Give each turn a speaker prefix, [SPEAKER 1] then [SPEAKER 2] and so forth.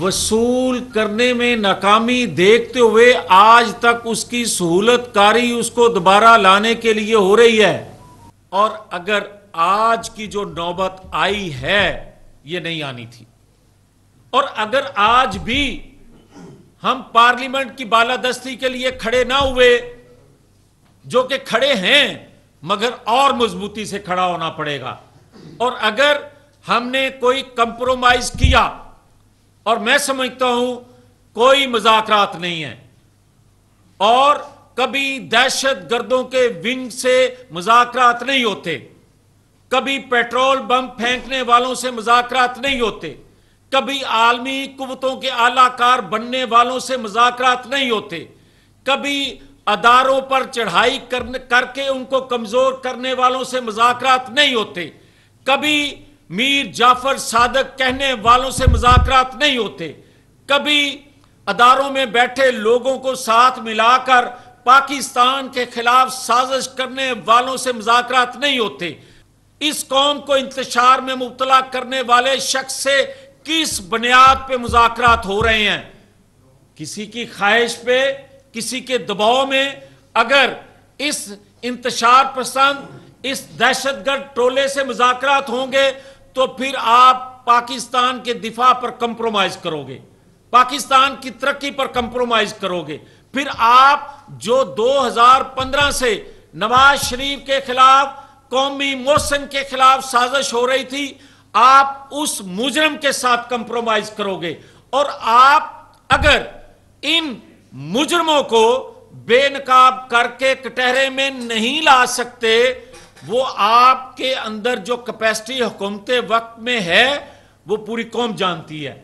[SPEAKER 1] وصول کرنے میں ناکامی دیکھتے ہوئے آج تک اس کی سہولت کاری اس کو دوبارہ لانے کے لیے ہو رہی ہے، اور اگر آج کی جو نوبت آئی ہے یہ نہیں آنی تھی، اور اگر آج بھی ہم پارلیمنٹ کی بالادستی کے لیے کھڑے نہ ہوئے، جو کہ کھڑے ہیں مگر اور مضبوطی سے کھڑا ہونا پڑے گا، اور اگر ہم نے کوئی کمپرومائز کیا، اور میں سمجھتا ہوں کوئی مذاکرات نہیں ہے، اور کبھی دہشت گردوں کے ونگ سے مذاکرات نہیں ہوتے، کبھی پیٹرول بم پھینکنے والوں سے مذاکرات نہیں ہوتے، کبھی عالمی قوتوں کے اعلی کار بننے والوں سے مذاکرات نہیں ہوتے، کبھی اداروں پر چڑھائی کر کے ان کو کمزور کرنے والوں سے مذاکرات نہیں ہوتے، کبھی میر جعفر صادق کہنے والوں سے مذاکرات نہیں ہوتے، کبھی اداروں میں بیٹھے لوگوں کو ساتھ ملا کر پاکستان کے خلاف سازش کرنے والوں سے مذاکرات نہیں ہوتے۔ اس قوم کو انتشار میں مبتلا کرنے والے شخص سے کس بنیاد پہ مذاکرات ہو رہے ہیں؟ کسی کی خواہش پہ، کسی کے دباؤ میں؟ اگر اس انتشار پسند، اس دہشت گرد ٹولے سے مذاکرات ہوں گے تو پھر آپ پاکستان کے دفاع پر کمپرومائز کرو گے، پاکستان کی ترقی پر کمپرومائز کرو گے، پھر آپ جو 2015 سے نواز شریف کے خلاف، قومی محسن کے خلاف سازش ہو رہی تھی، آپ اس مجرم کے ساتھ کمپرومائز کرو گے، اور آپ اگر ان مجرموں کو بے نقاب کر کے کٹہرے میں نہیں لا سکتے، وہ آپ کے اندر جو کیپیسٹی حکومت وقت میں ہے وہ پوری قوم جانتی ہے۔